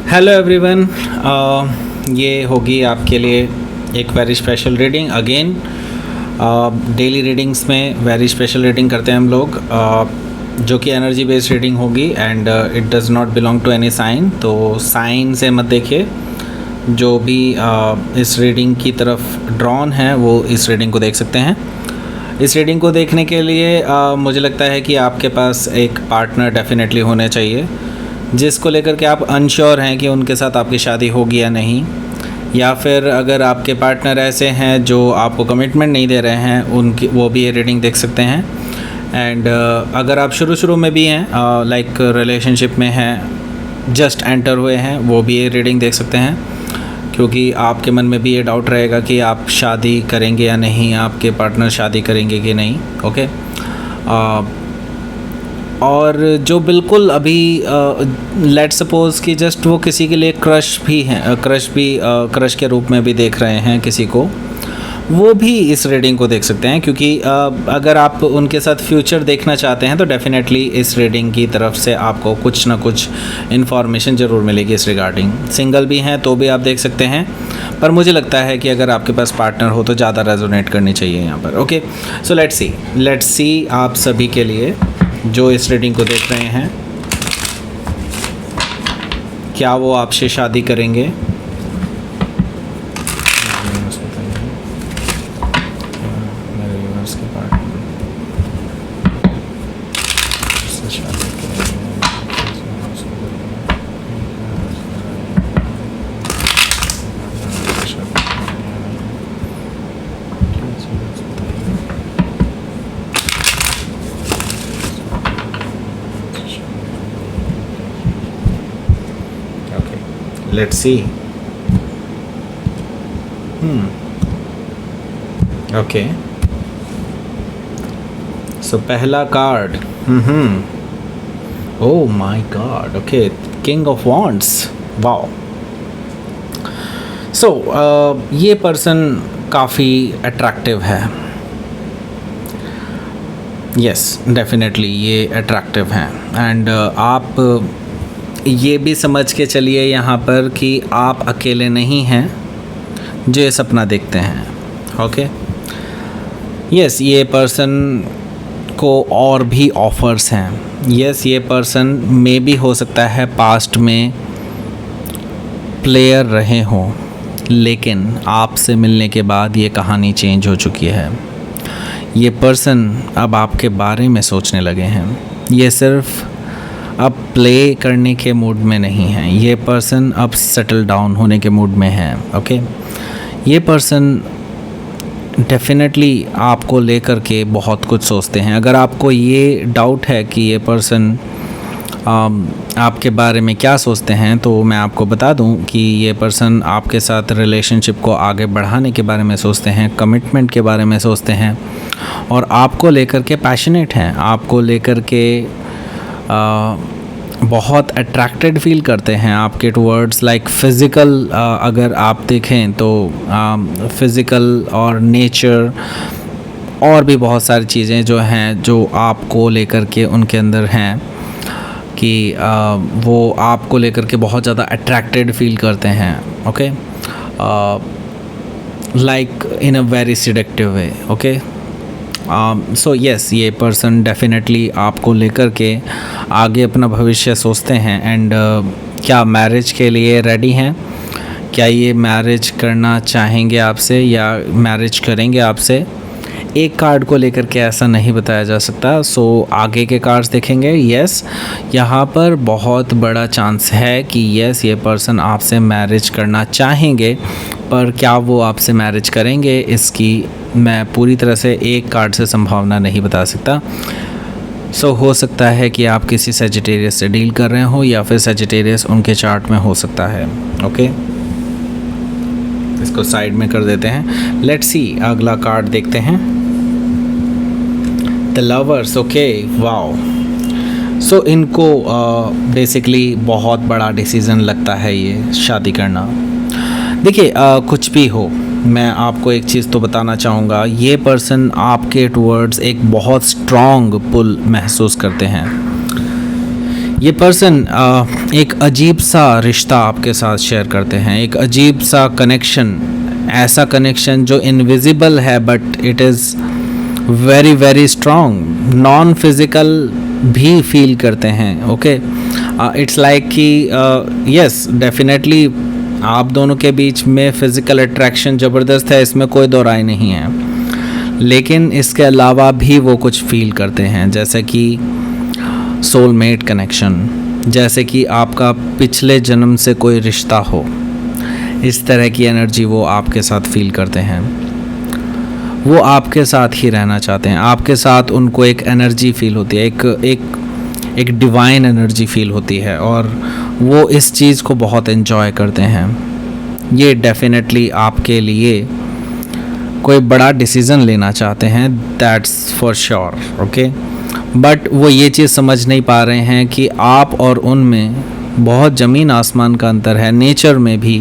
Hello everyone, ये होगी आपके लिए एक very special reading again. Daily readings में वेरी स्पेशल रीडिंग करते हैं हम लोग, जो कि एनर्जी बेस्ड रीडिंग होगी and it does not belong to any sign. तो साइन से मत देखिए, जो भी इस रीडिंग की तरफ ड्रॉन है वो इस रीडिंग को देख सकते हैं। इस रीडिंग को देखने के लिए मुझे लगता है कि आपके पास एक पार्टनर डेफिनेटली होने चाहिए, जिसको लेकर के आप अनश्योर हैं कि उनके साथ आपकी शादी होगी या नहीं, या फिर अगर आपके पार्टनर ऐसे हैं जो आपको कमिटमेंट नहीं दे रहे हैं, उनकी वो भी ये रीडिंग देख सकते हैं। एंड अगर आप शुरू में भी हैं, लाइक रिलेशनशिप में हैं, जस्ट एंटर हुए हैं, वो भी ये रीडिंग देख सकते हैं, क्योंकि आपके मन में भी ये डाउट रहेगा कि आप शादी करेंगे या नहीं, आपके पार्टनर शादी करेंगे कि नहीं। ओके, और जो बिल्कुल अभी लेट सपोज़ कि जस्ट वो किसी के लिए क्रश के रूप में भी देख रहे हैं किसी को, वो भी इस रीडिंग को देख सकते हैं। क्योंकि अगर आप उनके साथ फ्यूचर देखना चाहते हैं तो डेफिनेटली इस रीडिंग की तरफ से आपको कुछ ना कुछ इन्फॉर्मेशन ज़रूर मिलेगी इस रिगार्डिंग। सिंगल भी हैं तो भी आप देख सकते हैं, पर मुझे लगता है कि अगर आपके पास पार्टनर हो तो ज़्यादा रेजोनेट करनी चाहिए यहाँ पर। ओके, सो लेट्स सी आप सभी के लिए जो इस रीडिंग को देख रहे हैं, क्या वो आपसे शादी करेंगे? Let's see. Okay. So पहला card, Oh my God. Okay, King of Wands. Wow. So ये पर्सन काफ़ी अट्रैक्टिव है। Yes, definitely ये अट्रैक्टिव हैं। एंड आप ये भी समझ के चलिए यहाँ पर कि आप अकेले नहीं हैं जो ये सपना देखते हैं। ओके, यस, ये पर्सन को और भी ऑफ़र्स हैं। यस, ये पर्सन मे भी हो सकता है पास्ट में प्लेयर रहे हों, लेकिन आपसे मिलने के बाद ये कहानी चेंज हो चुकी है। ये पर्सन अब आपके बारे में सोचने लगे हैं। ये सिर्फ़ अब प्ले करने के मूड में नहीं है, ये पर्सन अब सेटल डाउन होने के मूड में है। ओके, ये पर्सन डेफिनेटली आपको लेकर के बहुत कुछ सोचते हैं। अगर आपको ये डाउट है कि ये पर्सन आपके बारे में क्या सोचते हैं, तो मैं आपको बता दूं कि ये पर्सन आपके साथ रिलेशनशिप को आगे बढ़ाने के बारे में सोचते हैं, कमिटमेंट के बारे में सोचते हैं, और आपको लेकर के पैशनेट हैं, आपको लेकर के बहुत अट्रैक्टेड फील करते हैं आपके टुवर्ड्स, लाइक फ़िज़िकल। अगर आप देखें तो फ़िज़िकल और नेचर और भी बहुत सारी चीज़ें जो हैं, जो आपको लेकर के उनके अंदर हैं, कि वो आपको लेकर के बहुत ज़्यादा अट्रैक्टेड फील करते हैं। Okay, like in a very seductive way. Okay, so yes, ये पर्सन डेफिनेटली आपको लेकर के आगे अपना भविष्य सोचते हैं। एंड क्या मैरिज के लिए रेडी हैं? क्या ये मैरिज करना चाहेंगे आपसे या मैरिज करेंगे आपसे? एक कार्ड को लेकर के ऐसा नहीं बताया जा सकता। सो आगे के कार्ड्स देखेंगे। यस, यहाँ पर बहुत बड़ा चांस है कि यस, ये पर्सन आपसे मैरिज करना चाहेंगे, पर क्या वो आपसे मैरिज करेंगे, इसकी मैं पूरी तरह से एक कार्ड से संभावना नहीं बता सकता। सो हो सकता है कि आप किसी सजिटेरियस से डील कर रहे हो, या फिर सजिटेरियस उनके चार्ट में हो सकता है। ओके, इसको साइड में कर देते हैं। लेट्स सी, अगला कार्ड देखते हैं, the lovers. Okay, wow. So इनको बेसिकली बहुत बड़ा डिसीज़न लगता है ये शादी करना। देखिए, कुछ भी हो, मैं आपको एक चीज़ तो बताना चाहूँगा, ये पर्सन आपके टुवर्ड्स एक बहुत स्ट्रॉन्ग पुल महसूस करते हैं। ये पर्सन एक अजीब सा रिश्ता आपके साथ शेयर करते हैं, एक अजीब सा कनेक्शन, ऐसा कनेक्शन जो इनविजिबल है but it is very very strong, non physical भी फील करते हैं। ओके, इट्स लाइक कि यस डेफिनेटली आप दोनों के बीच में फ़िज़िकल अट्रैक्शन ज़बरदस्त है, इसमें कोई दो राय नहीं है, लेकिन इसके अलावा भी वो कुछ फील करते हैं, जैसे कि सोलमेट कनेक्शन, जैसे कि आपका पिछले जन्म से कोई रिश्ता हो, इस तरह की एनर्जी वो आपके साथ फील करते हैं। वो आपके साथ ही रहना चाहते हैं, आपके साथ उनको एक एनर्जी फील होती है, एक डिवाइन एनर्जी फील होती है, और वो इस चीज़ को बहुत एंजॉय करते हैं। ये डेफिनेटली आपके लिए कोई बड़ा डिसीज़न लेना चाहते हैं, that's for sure. Okay, but वो ये चीज़ समझ नहीं पा रहे हैं कि आप और उनमें बहुत ज़मीन आसमान का अंतर है, नेचर में भी,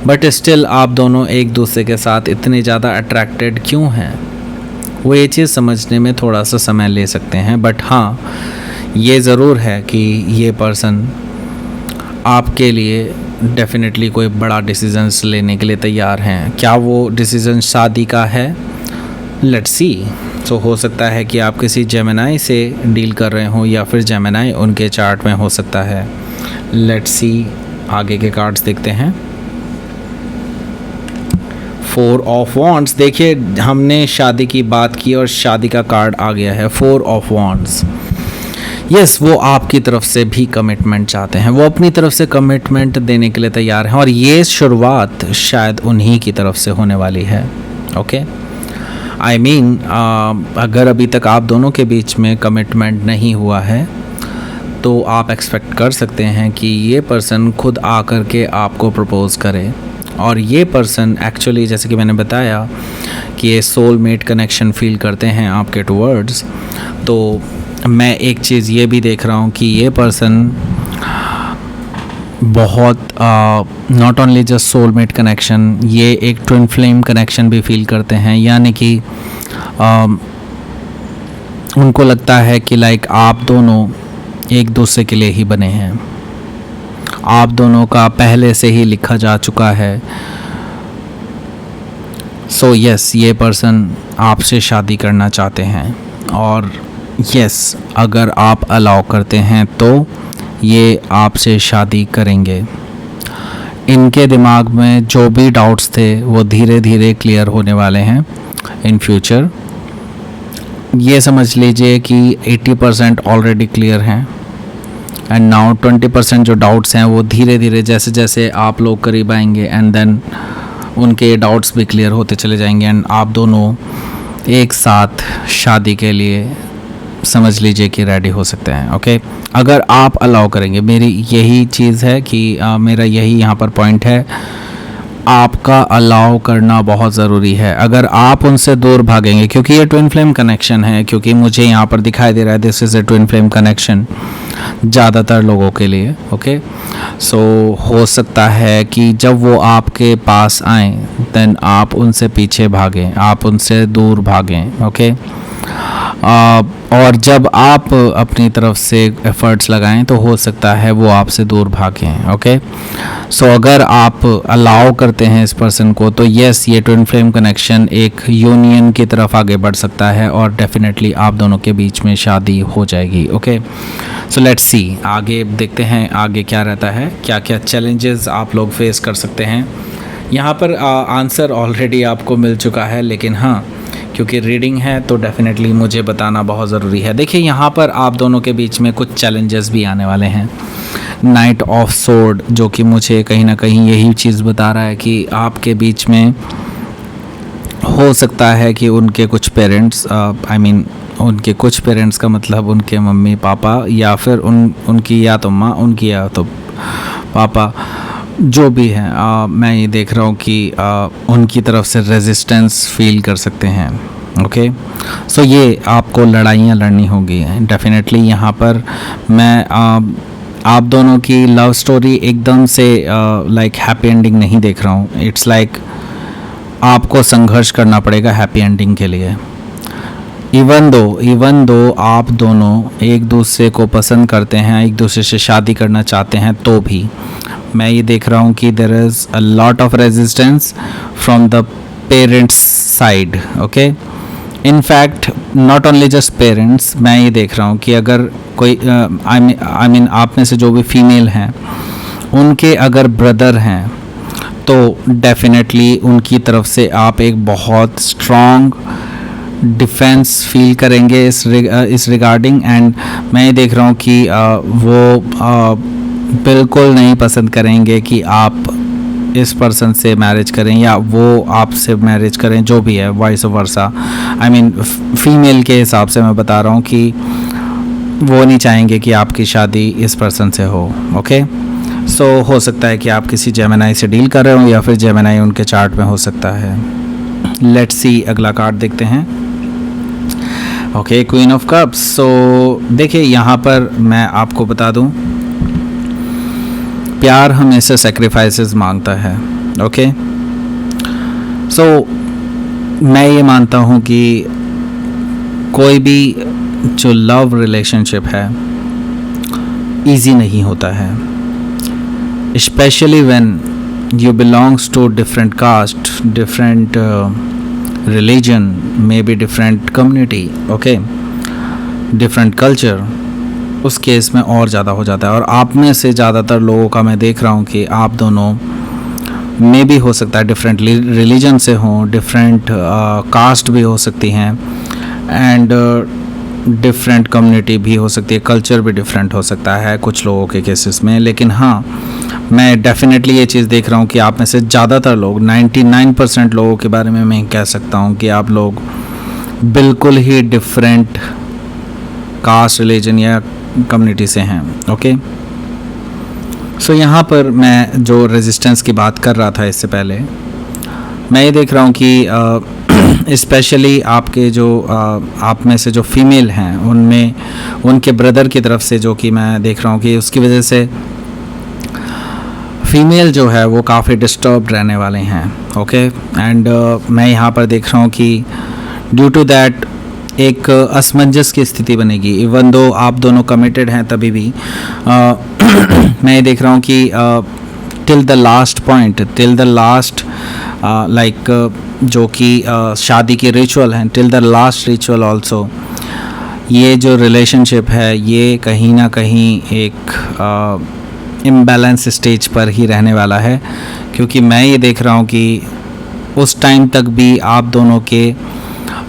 बट स्टिल आप दोनों एक दूसरे के साथ इतने ज़्यादा अट्रैक्टेड क्यों हैं, वो ये चीज़ समझने में थोड़ा सा समय ले सकते हैं। बट हाँ, ये ज़रूर है कि ये पर्सन आपके लिए डेफिनेटली कोई बड़ा डिसीजंस लेने के लिए तैयार हैं। क्या वो डिसीज़न शादी का है? Let's see. तो हो सकता है कि आप किसी जेमिनाई से डील कर रहे हों, या फिर जेमिनाई उनके चार्ट में हो सकता है। लेट्स सी, आगे के कार्ड्स देखते हैं। 4 ऑफ वॉन्ड्स, देखिए हमने शादी की बात की और शादी का कार्ड आ गया है 4 ऑफ वॉन्ड्स। यस, वो आपकी तरफ से भी कमिटमेंट चाहते हैं, वो अपनी तरफ से कमिटमेंट देने के लिए तैयार हैं, और ये शुरुआत शायद उन्हीं की तरफ से होने वाली है। ओके, आई मीन अगर अभी तक आप दोनों के बीच में कमिटमेंट नहीं हुआ है तो आप एक्सपेक्ट कर सकते हैं कि ये पर्सन खुद आकर के आपको प्रपोज़ करे। और ये पर्सन एक्चुअली, जैसे कि मैंने बताया कि ये सोलमेट कनेक्शन फील करते हैं आपके टुवर्ड्स, तो मैं एक चीज़ ये भी देख रहा हूँ कि ये पर्सन बहुत not only just soulmate connection, ये एक ट्विन फ्लेम कनेक्शन भी फील करते हैं, यानी कि उनको लगता है कि लाइक आप दोनों एक दूसरे के लिए ही बने हैं, आप दोनों का पहले से ही लिखा जा चुका है। सो यस, ये पर्सन आपसे शादी करना चाहते हैं, और यस, अगर आप अलाउ करते हैं तो ये आपसे शादी करेंगे। इनके दिमाग में जो भी डाउट्स थे वो धीरे धीरे क्लियर होने वाले हैं इन फ्यूचर। ये समझ लीजिए कि 80% ऑलरेडी क्लियर हैं, एंड नाउ 20% जो डाउट्स हैं वो धीरे धीरे जैसे जैसे आप लोग करीब आएंगे, एंड देन उनके डाउट्स भी क्लियर होते चले जाएंगे, एंड आप दोनों एक साथ शादी के लिए समझ लीजिए कि रेडी हो सकते हैं। ओके, अगर आप अलाउ करेंगे, मेरी यही चीज़ है कि मेरा यही यहाँ पर पॉइंट है, आपका अलाउ करना बहुत ज़रूरी है। अगर आप उनसे दूर भागेंगे, क्योंकि ये ट्विन फ्लेम कनेक्शन है, क्योंकि मुझे यहाँ पर दिखाई दे रहा है this is a twin flame connection ज़्यादातर लोगों के लिए। ओके, सो हो सकता है कि जब वो आपके पास आएँ देन आप उनसे पीछे भागें, आप उनसे दूर भागें। ओके, और जब आप अपनी तरफ से एफ़र्ट्स लगाएं तो हो सकता है वो आपसे दूर भागें। ओके, सो अगर आप अलाउ करते हैं इस पर्सन को तो यस, ये ट्विन फ्लेम कनेक्शन एक यूनियन की तरफ आगे बढ़ सकता है, और डेफिनेटली आप दोनों के बीच में शादी हो जाएगी। ओके, सो लेट्स सी, आगे देखते हैं आगे क्या रहता है, क्या क्या चैलेंजेस आप लोग फेस कर सकते हैं। यहाँ पर आंसर ऑलरेडी आपको मिल चुका है, लेकिन हाँ, क्योंकि रीडिंग है तो डेफिनेटली मुझे बताना बहुत ज़रूरी है। देखिए, यहाँ पर आप दोनों के बीच में कुछ चैलेंजेस भी आने वाले हैं। नाइट ऑफ सोर्ड, जो कि मुझे कहीं ना कहीं यही चीज़ बता रहा है कि आपके बीच में हो सकता है कि उनके कुछ पेरेंट्स, उनके कुछ पेरेंट्स का मतलब उनके मम्मी पापा, या फिर उनकी या तो माँ, उनकी या तो पापा, जो भी हैं, मैं ये देख रहा हूँ कि उनकी तरफ से रेजिस्टेंस फील कर सकते हैं। ओके, सो ये आपको लड़ाइयाँ लड़नी होगी डेफिनेटली। यहाँ पर मैं आप दोनों की लव स्टोरी एकदम से लाइक हैप्पी एंडिंग नहीं देख रहा हूँ। इट्स लाइक आपको संघर्ष करना पड़ेगा हैप्पी एंडिंग के लिए। इवन दो आप दोनों एक दूसरे को पसंद करते हैं, एक दूसरे से शादी करना चाहते हैं, तो भी मैं ये देख रहा हूँ कि there is a lot of resistance from the parents side. Okay, in fact not only just parents, मैं ये देख रहा हूँ कि अगर कोई आई मीन आप में से जो भी फीमेल हैं उनके अगर ब्रदर हैं तो डेफिनेटली उनकी तरफ से आप एक बहुत स्ट्रॉन्ग डिफेंस फील करेंगे इस रिगार्डिंग। एंड मैं ये देख रहा हूँ कि वो बिल्कुल नहीं पसंद करेंगे कि आप इस पर्सन से मैरिज करें या वो आपसे मैरिज करें, जो भी है vice versa. I mean female के हिसाब से मैं बता रहा हूँ कि वो नहीं चाहेंगे कि आपकी शादी इस पर्सन से हो। ओके, सो हो सकता है कि आप किसी जेमिनाई से डील कर रहे हो या फिर जेमिनाई उनके चार्ट में हो सकता है। लेट्स सी अगला कार्ड देखते हैं। Okay, queen of cups. So देखिए यहाँ पर मैं आपको बता दूँ, प्यार हमेशा सेक्रीफाइसेस मांगता है। ओके, सो मैं ये मानता हूँ कि कोई भी जो लव रिलेशनशिप है इजी नहीं होता है, specially when you belongs to different caste, different religion, maybe different community, okay, different culture। उस केस में और ज़्यादा हो जाता है। और आप में से ज़्यादातर लोगों का मैं देख रहा हूँ कि आप दोनों में भी हो सकता है डिफरेंट रिलीजन से हों, डिफरेंट कास्ट भी हो सकती हैं, एंड डिफरेंट कम्युनिटी भी हो सकती है, कल्चर भी डिफरेंट हो सकता है कुछ लोगों के केसेस में। लेकिन हाँ, मैं डेफिनेटली ये चीज़ देख रहा हूँ कि आप में से ज़्यादातर लोग 99% लोगों के बारे में मैं कह सकता हूँ कि आप लोग बिल्कुल ही डिफरेंट कास्ट, रिलीजन या कम्युनिटी से हैं। ओके, सो यहाँ पर मैं जो रेजिस्टेंस की बात कर रहा था इससे पहले, मैं ये देख रहा हूँ कि स्पेशली आपके जो आप में से जो फीमेल हैं उनमें उनके ब्रदर की तरफ से, जो कि मैं देख रहा हूँ कि उसकी वजह से फीमेल जो है वो काफ़ी डिस्टर्ब रहने वाले हैं। ओके, एंड मैं यहाँ पर देख रहा हूँ कि ड्यू टू दैट एक असमंजस की स्थिति बनेगी। इवन दो आप दोनों कमिटेड हैं तभी भी मैं ये देख रहा हूँ कि till the last point, till the last like जो कि शादी के रिचुअल हैं, till the last ritual also, ये जो रिलेशनशिप है ये कहीं ना कहीं एक इम्बैलेंस स्टेज पर ही रहने वाला है। क्योंकि मैं ये देख रहा हूँ कि उस टाइम तक भी आप दोनों के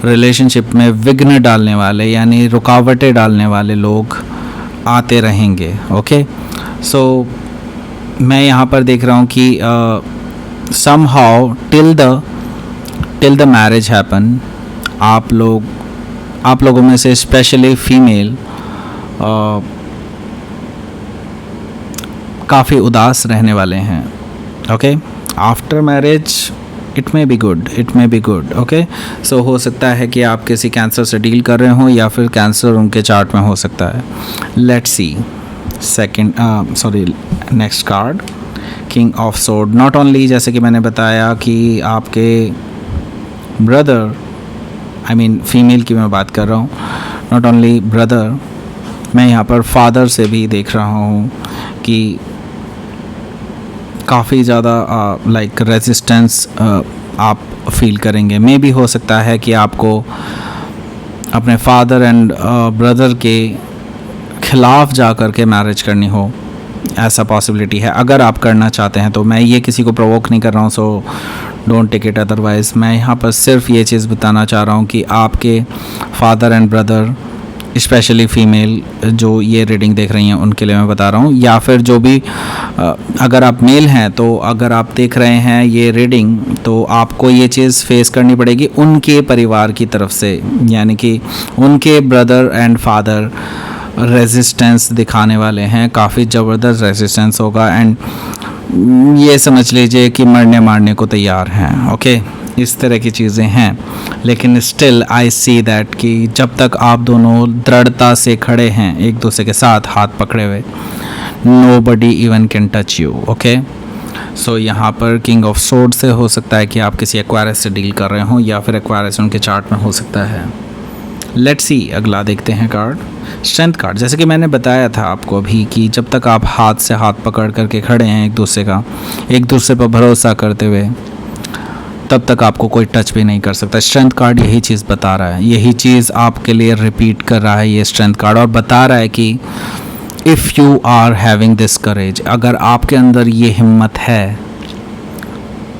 रिलेशनशिप में विघ्न डालने वाले यानी रुकावटें डालने वाले लोग आते रहेंगे। ओके, सो मैं यहाँ पर देख रहा हूँ कि somehow till the marriage happen, आप लोगों में से स्पेशली फीमेल काफ़ी उदास रहने वाले हैं। Okay, after marriage it may be good. Okay, so हो सकता है कि आप किसी कैंसर से डील कर रहे हों या फिर कैंसर उनके चार्ट में हो सकता है। Let's see next card, king of sword. Not only, जैसे कि मैंने बताया कि आपके ब्रदर, आई मीन फीमेल की मैं बात कर रहा हूँ, नॉट ओनली ब्रदर, मैं यहाँ पर फादर से भी देख रहा हूँ कि काफ़ी ज़्यादा लाइक रेजिस्टेंस आप फील करेंगे। मे भी हो सकता है कि आपको अपने फादर एंड ब्रदर के खिलाफ जा कर के मैरिज करनी हो, ऐसा पॉसिबिलिटी है। अगर आप करना चाहते हैं तो, मैं ये किसी को प्रोवोक नहीं कर रहा हूँ, so don't take it otherwise. मैं यहाँ पर सिर्फ ये चीज़ बताना चाह रहा हूँ कि आपके father and brother, specially female जो ये रीडिंग देख रही हैं उनके लिए मैं बता रहा हूँ, या फिर जो भी अगर आप मेल हैं तो अगर आप देख रहे हैं ये रीडिंग तो आपको ये चीज़ फेस करनी पड़ेगी उनके परिवार की तरफ से, यानी कि उनके ब्रदर एंड फादर रेजिस्टेंस दिखाने वाले हैं, काफ़ी ज़बरदस्त रेजिस्टेंस होगा। एंड ये समझ लीजिए कि मरने मारने को तैयार हैं। ओके, इस तरह की चीज़ें हैं। लेकिन स्टिल आई सी दैट कि जब तक आप दोनों दृढ़ता से खड़े हैं एक दूसरे के साथ हाथ पकड़े हुए, nobody even can touch you. Okay, so यहाँ पर किंग ऑफ सोर्ड से हो सकता है कि आप किसी एक्वायरस से डील कर रहे हों या फिर एक्वायरस उनके चार्ट में हो सकता है। लेट्स सी अगला देखते हैं कार्ड, स्ट्रेंथ कार्ड। जैसे कि मैंने बताया था आपको अभी कि जब तक आप हाथ से हाथ पकड़ करके खड़े हैं एक दूसरे पर भरोसा करते हुए, तब तक आपको कोई टच भी नहीं कर सकता। स्ट्रेंथ कार्ड यही चीज़ बता रहा है, यही चीज़ आपके लिए रिपीट कर रहा है ये स्ट्रेंथ कार्ड, और बता रहा है कि if you are having this courage, अगर आपके अंदर ये हिम्मत है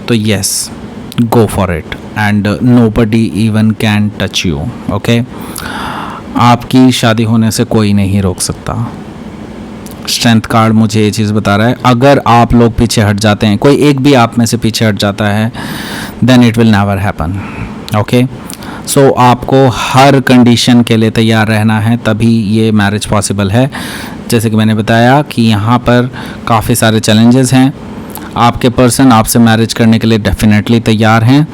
तो yes, go for it and nobody even can touch you. Okay, आपकी शादी होने से कोई नहीं रोक सकता। स्ट्रेंथ कार्ड मुझे ये चीज़ बता रहा है, अगर आप लोग पीछे हट जाते हैं, कोई एक भी आप में से पीछे हट जाता है, then it will never happen. Okay, so आपको हर कंडीशन के लिए तैयार रहना है, तभी ये मैरिज पॉसिबल है। जैसे कि मैंने बताया कि यहाँ पर काफ़ी सारे चैलेंजेस हैं, आपके पर्सन आपसे मैरिज करने के लिए डेफिनेटली तैयार हैं,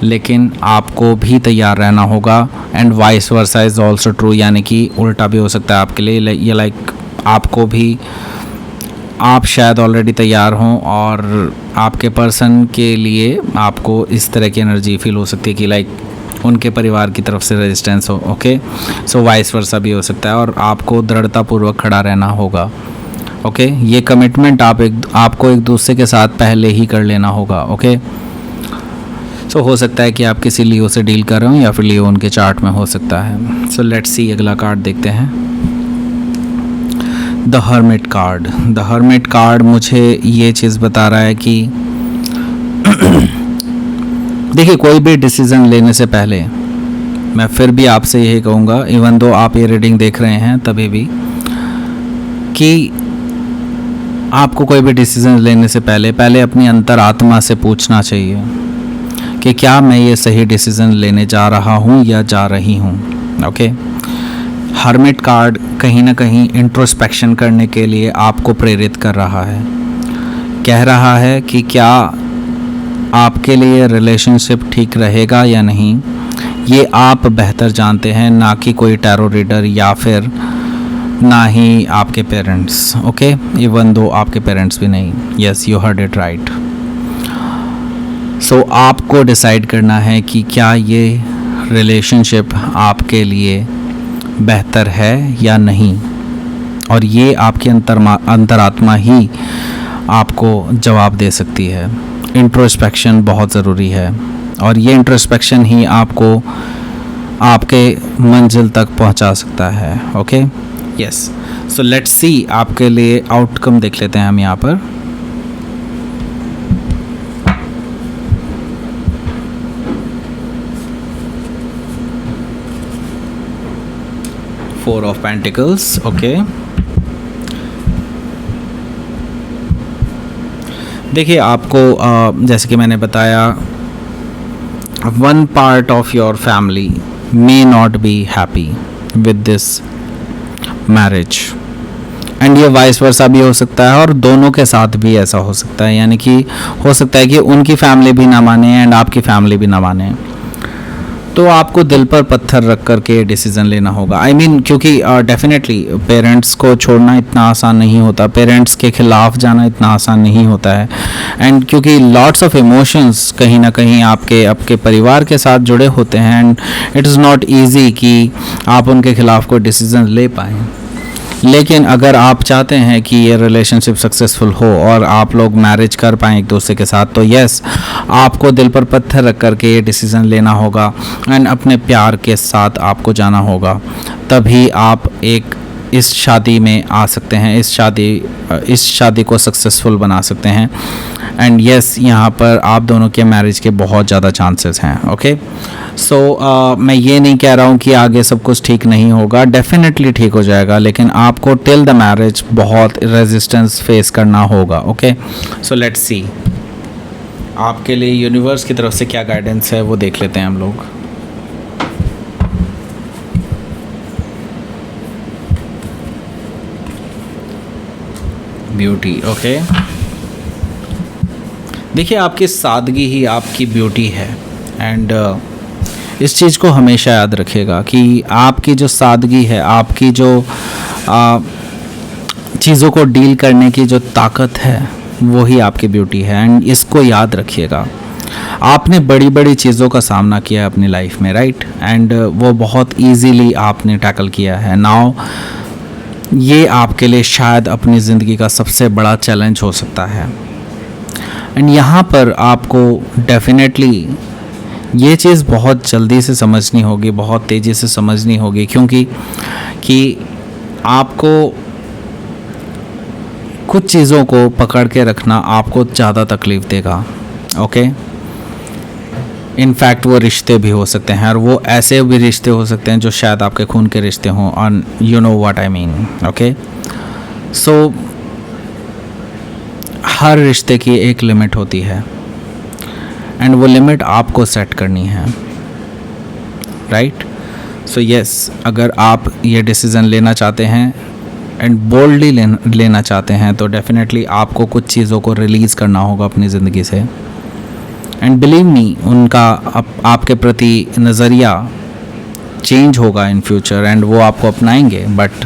लेकिन आपको भी तैयार रहना होगा। And vice versa is also true, यानी कि उल्टा भी हो सकता है आपके लिए। ये लाइक आपको भी, आप शायद ऑलरेडी तैयार हों और आपके पर्सन के लिए आपको इस तरह की एनर्जी फील हो सकती है कि लाइक उनके परिवार की तरफ से रेजिस्टेंस हो। ओके, सो वाइस वर्सा भी हो सकता है, और आपको दृढ़तापूर्वक खड़ा रहना होगा। ओके, ये कमिटमेंट आपको एक दूसरे के साथ पहले ही कर लेना होगा। ओके, सो हो सकता है कि आप किसी लियो से डील कर रहे हो, या फिर लियो उनके चार्ट में हो सकता है। सो लेट्स सी अगला कार्ड देखते हैं, the hermit card. The hermit card मुझे ये चीज़ बता रहा है कि देखिए, कोई भी डिसीज़न लेने से पहले मैं फिर भी आपसे यही कहूँगा, इवन दो आप ये रीडिंग देख रहे हैं तभी भी, कि आपको कोई भी डिसीज़न लेने से पहले अपनी अंतरात्मा से पूछना चाहिए कि क्या मैं ये सही डिसीज़न लेने जा रहा हूँ या जा रही हूँ। ओके, हर्मिट कार्ड कहीं ना कहीं इंट्रोस्पेक्शन करने के लिए आपको प्रेरित कर रहा है, कह रहा है कि क्या आपके लिए रिलेशनशिप ठीक रहेगा या नहीं, ये आप बेहतर जानते हैं, ना कि कोई टैरो रीडर या फिर ना ही आपके पेरेंट्स। ओके, इवन दो आपके पेरेंट्स भी नहीं। Yes, you heard it right. So आपको डिसाइड करना है कि क्या ये रिलेशनशिप आपके लिए बेहतर है या नहीं, और ये आपकी अंतरात्मा ही आपको जवाब दे सकती है। इंट्रोस्पेक्शन बहुत ज़रूरी है, और ये इंट्रोस्पेक्शन ही आपको आपके मंजिल तक पहुंचा सकता है। Okay, yes, so let's see आपके लिए आउटकम देख लेते हैं हम यहाँ पर। Four of pentacles. ओके, देखिए आपको जैसे कि मैंने बताया, one part of your family may not be happy with this marriage, and ये वाइस वर्सा भी हो सकता है, और दोनों के साथ भी ऐसा हो सकता है। यानी कि हो सकता है कि उनकी फैमिली भी ना माने एंड आपकी फैमिली भी ना माने, तो आपको दिल पर पत्थर रख कर के डिसीज़न लेना होगा। आई मीन क्योंकि डेफिनेटली पेरेंट्स को छोड़ना इतना आसान नहीं होता, पेरेंट्स के खिलाफ जाना इतना आसान नहीं होता है, एंड क्योंकि लॉट्स ऑफ इमोशंस कहीं ना कहीं आपके परिवार के साथ जुड़े होते हैं, and it is not easy कि आप उनके खिलाफ कोई डिसीज़न ले पाएँ। लेकिन अगर आप चाहते हैं कि ये रिलेशनशिप सक्सेसफुल हो और आप लोग मैरिज कर पाएँ एक दूसरे के साथ, तो यस, आपको दिल पर पत्थर रख कर के ये डिसीज़न लेना होगा, एंड अपने प्यार के साथ आपको जाना होगा, तभी आप एक इस शादी में आ सकते हैं, इस शादी को सक्सेसफुल बना सकते हैं। एंड यस, यहाँ पर आप दोनों के मैरिज के बहुत ज़्यादा चांसेस हैं। ओके, सो मैं ये नहीं कह रहा हूँ कि आगे सब कुछ ठीक नहीं होगा, डेफिनेटली ठीक हो जाएगा, लेकिन आपको टिल द मैरिज बहुत रेजिस्टेंस फेस करना होगा। ओके, सो लेट्स सी आपके लिए यूनिवर्स की तरफ से क्या गाइडेंस है वो देख लेते हैं हम लोग। ब्यूटी। ओके, देखिए आपकी सादगी ही आपकी ब्यूटी है, एंड इस चीज़ को हमेशा याद रखिएगा कि आपकी जो सादगी है, आपकी जो चीज़ों को डील करने की जो ताकत है, वो ही आपकी ब्यूटी है, एंड इसको याद रखिएगा। आपने बड़ी बड़ी चीज़ों का सामना किया है अपनी लाइफ में, राइट, एंड वो बहुत इजीली आपने टैकल किया है. नाउ ये आपके लिए शायद अपनी ज़िंदगी का सबसे बड़ा चैलेंज हो सकता है. एंड यहाँ पर आपको डेफिनेटली ये चीज़ बहुत जल्दी से समझनी होगी, बहुत तेज़ी से समझनी होगी, क्योंकि कि आपको कुछ चीज़ों को पकड़ के रखना आपको ज़्यादा तकलीफ़ देगा. ओके, इनफैक्ट वो रिश्ते भी हो सकते हैं, और वो ऐसे भी रिश्ते हो सकते हैं जो शायद आपके खून के रिश्ते हों, और you know what I mean. Okay, so हर रिश्ते की एक लिमिट होती है, एंड वो लिमिट आपको सेट करनी है, राइट. सो यस, अगर आप ये डिसीज़न लेना चाहते हैं एंड बोल्डली लेना चाहते हैं, तो डेफिनेटली आपको कुछ चीज़ों को रिलीज़ करना होगा अपनी ज़िंदगी से. एंड बिलीव मी, उनका आपके प्रति नज़रिया चेंज होगा इन फ्यूचर, एंड वो आपको अपनाएंगे. But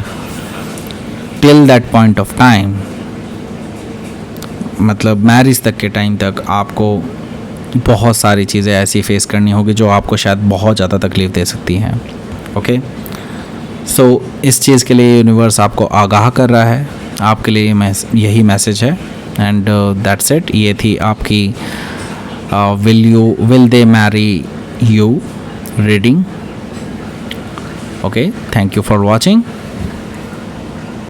till that point of time, मतलब मैरिज तक के टाइम तक, आपको बहुत सारी चीज़ें ऐसी फेस करनी होगी जो आपको शायद बहुत ज़्यादा तकलीफ़ दे सकती हैं. ओके, सो इस चीज़ के लिए यूनिवर्स आपको आगाह कर रहा है, आपके लिए यही मैसेज है. And that's it. ये थी आपकी will they marry you reading. Okay, thank you for watching.